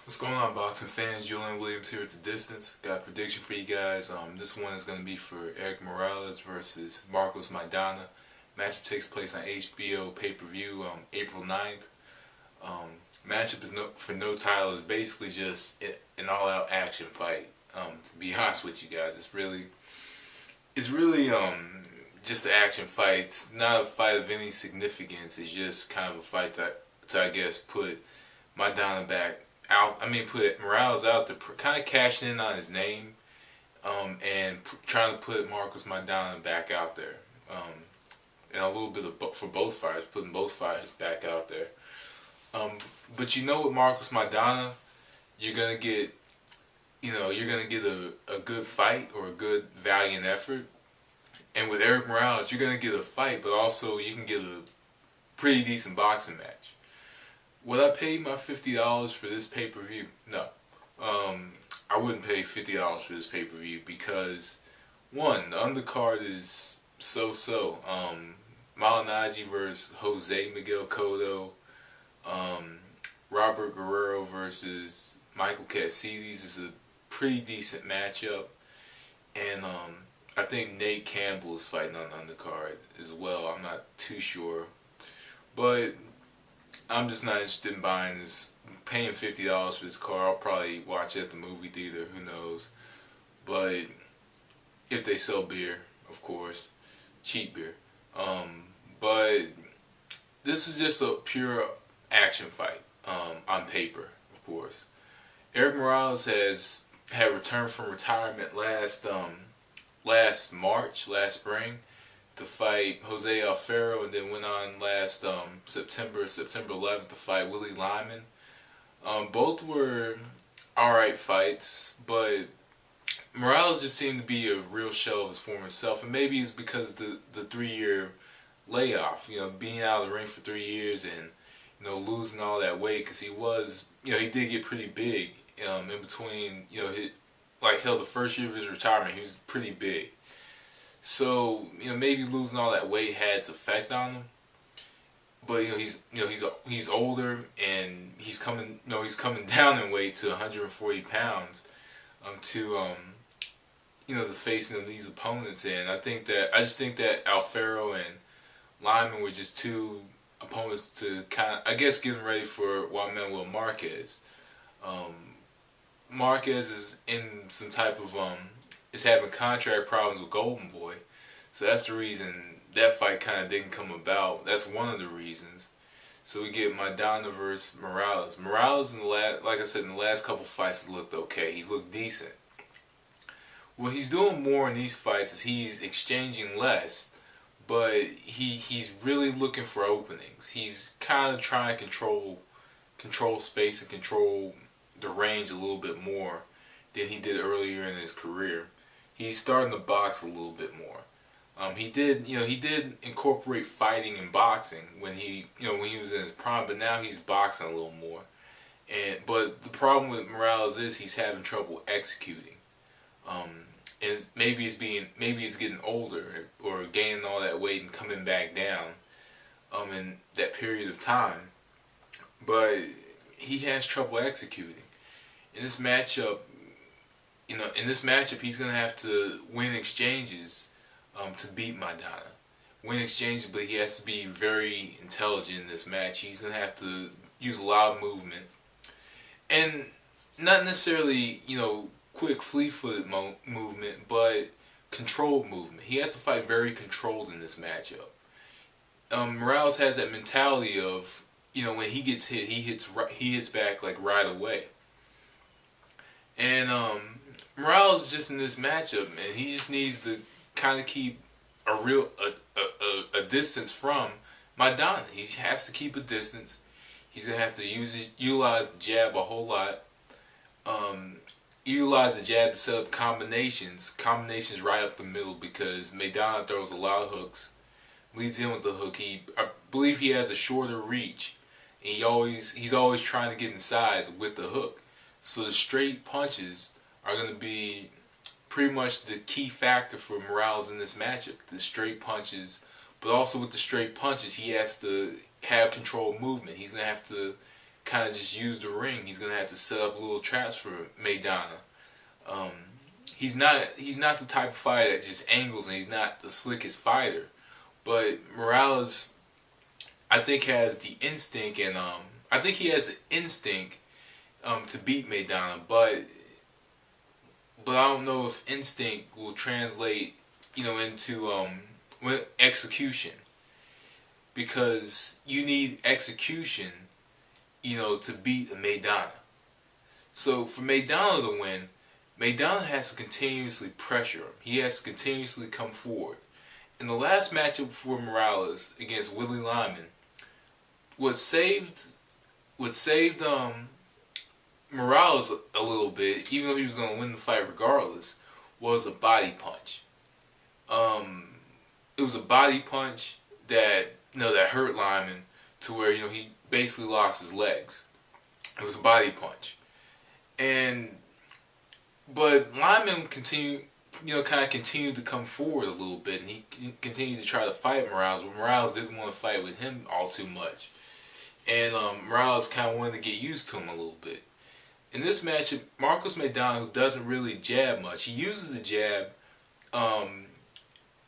What's going on, boxing fans? Julian Williams here at the distance. Got a prediction for you guys. This one is going to be for Erik Morales versus Marcos Maidana. Matchup takes place on HBO pay-per-view April 9th. Matchup is for no title. Is basically just an all-out action fight. To be honest with you guys, it's really just an action fight. It's not a fight of any significance. It's just kind of a fight to I guess put Maidana back out. Put Morales out to kind of cashing in on his name, and trying to put Marcos Maidana back out there, and a little bit of for both fighters, putting both fighters back out there. But you know, with Marcos Maidana, you're gonna get, a good fight or a good valiant effort, and with Erik Morales, you're gonna get a fight, but also you can get a pretty decent boxing match. Would I pay my $50 for this pay-per-view? No. I wouldn't pay $50 for this pay-per-view because, one, the undercard is so-so. Maidana versus Jose Miguel Cotto. Robert Guerrero versus Michael Katsidis is a pretty decent matchup. And I think Nate Campbell is fighting on the undercard as well. I'm not too sure. But I'm just not interested in buying this, paying $50 for this car. I'll probably watch it at the movie theater, who knows. But if they sell beer, of course, cheap beer. But this is just a pure action fight, on paper, of course. Erik Morales had returned from retirement last spring, to fight Jose Alfaro, and then went on last September 11th to fight Willie Lyman. Both were alright fights, but Morales just seemed to be a real shell of his former self, and maybe it's because the 3-year layoff, being out of the ring for 3 years and losing all that weight, because he did get pretty big in between, the first year of his retirement, he was pretty big. So maybe losing all that weight had its effect on him, but he's older, and he's coming down in weight to 140 pounds, to facing these opponents, and I just think that Alfaro and Lyman were just two opponents to kind of, I guess, getting ready for Juan Manuel Marquez. Marquez is in some type of is having contract problems with Golden Boy, so that's the reason that fight kind of didn't come about. That's one of the reasons. So we get Maidana versus Morales. Morales like I said, in the last couple fights, has looked okay. He's looked decent. What he's doing more in these fights is he's exchanging less, but he's really looking for openings. He's kind of trying to control space and control the range a little bit more than he did earlier in his career. He's starting to box a little bit more. He did incorporate fighting and boxing when he was in his prime, but now he's boxing a little more. But the problem with Morales is he's having trouble executing. And maybe he's getting older or gaining all that weight and coming back down in that period of time. But he has trouble executing. In this matchup, he's going to have to win exchanges to beat Maidana. Win exchanges, but he has to be very intelligent in this match. He's going to have to use a lot of movement. And not necessarily, quick, fleet-footed movement, but controlled movement. He has to fight very controlled in this matchup. Morales has that mentality of, when he gets hit, he hits back like right away. And Morales is just in this matchup, man. He just needs to kind of keep a distance from Maidana. He has to keep a distance. He's gonna have to utilize the jab a whole lot. Utilize the jab to set up combinations right up the middle, because Maidana throws a lot of hooks. Leads in with the hook. I believe he has a shorter reach, and he's always trying to get inside with the hook. So the straight punches are going to be pretty much the key factor for Morales in this matchup. The straight punches, but also with the straight punches, he has to have controlled movement. He's going to have to kind of just use the ring. He's gonna have to set up little traps for Maidana. Um, he's not the type of fighter that just angles, and he's not the slickest fighter. But Morales, I think, has the instinct, and I think he has the instinct to beat Maidana, but I don't know if instinct will translate, into execution, because you need execution, to beat a Maidana. So for Maidana to win, Maidana has to continuously pressure him. He has to continuously come forward. In the last matchup for Morales against Willie Lyman, what saved Morales a little bit, even though he was going to win the fight regardless, was a body punch. It was a body punch that that hurt Lyman to where he basically lost his legs. It was a body punch, but Lyman continued to come forward a little bit, and he continued to try to fight Morales, but Morales didn't want to fight with him all too much, and Morales kind of wanted to get used to him a little bit. In this matchup, Marcos Maidana, who doesn't really jab much, he uses the jab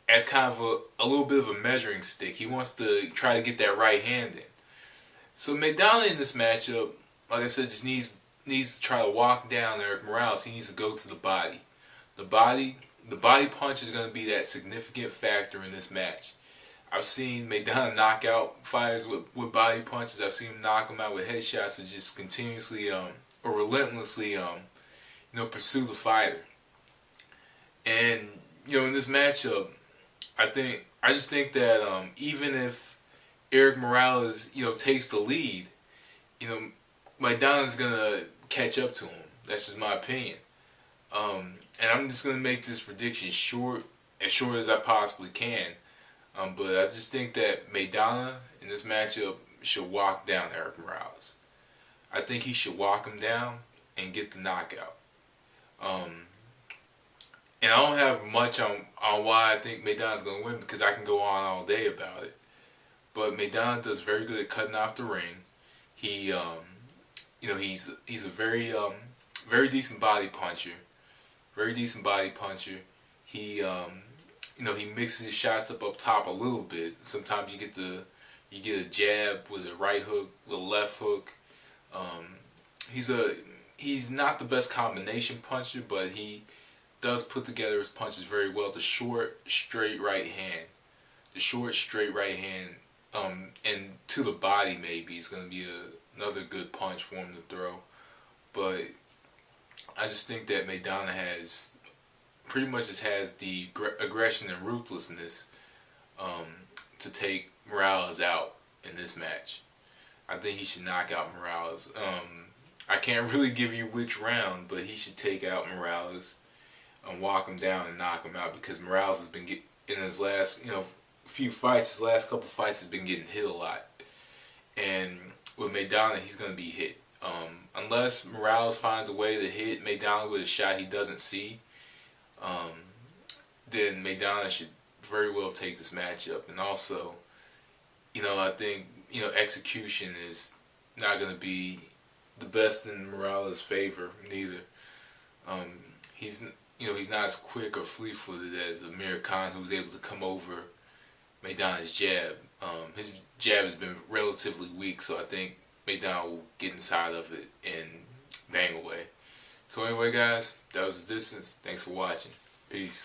as kind of a little bit of a measuring stick. He wants to try to get that right hand in. So Maidana in this matchup, like I said, just needs to try to walk down Erik Morales. He needs to go to the body. The body punch is going to be that significant factor in this match. I've seen Maidana knock out fighters with body punches. I've seen him knock them out with headshots and just continuously or relentlessly pursue the fighter. And in this matchup, I just think that even if Erik Morales takes the lead, Maidana's gonna catch up to him. That's just my opinion. And I'm just gonna make this prediction as short as I possibly can. But I just think that Maidana in this matchup should walk down Erik Morales. I think he should walk him down and get the knockout. And I don't have much on why I think Maidana's going to win, because I can go on all day about it. But Maidana does very good at cutting off the ring. He, he's a very decent body puncher. Very decent body puncher. He, he mixes his shots up top a little bit. Sometimes you get a jab with a right hook, with a left hook. He's not the best combination puncher, but he does put together his punches very well. The short, straight right hand. And to the body maybe is going to be another good punch for him to throw. But I just think that Maidana pretty much has the aggression and ruthlessness to take Morales out in this match. I think he should knock out Morales. I can't really give you which round, but he should take out Morales and walk him down and knock him out, because Morales has been in his last his last couple fights has been getting hit a lot, and with Maidana he's going to be hit. Unless Morales finds a way to hit Maidana with a shot he doesn't see, then Maidana should very well take this matchup. And also, I think execution is not going to be the best in Morales' favor neither. He's not as quick or fleet-footed as Amir Khan, who's able to come over Maidana's jab. His jab has been relatively weak, so I think Maidana will get inside of it and bang away. So anyway, guys, that was the distance. Thanks for watching. Peace.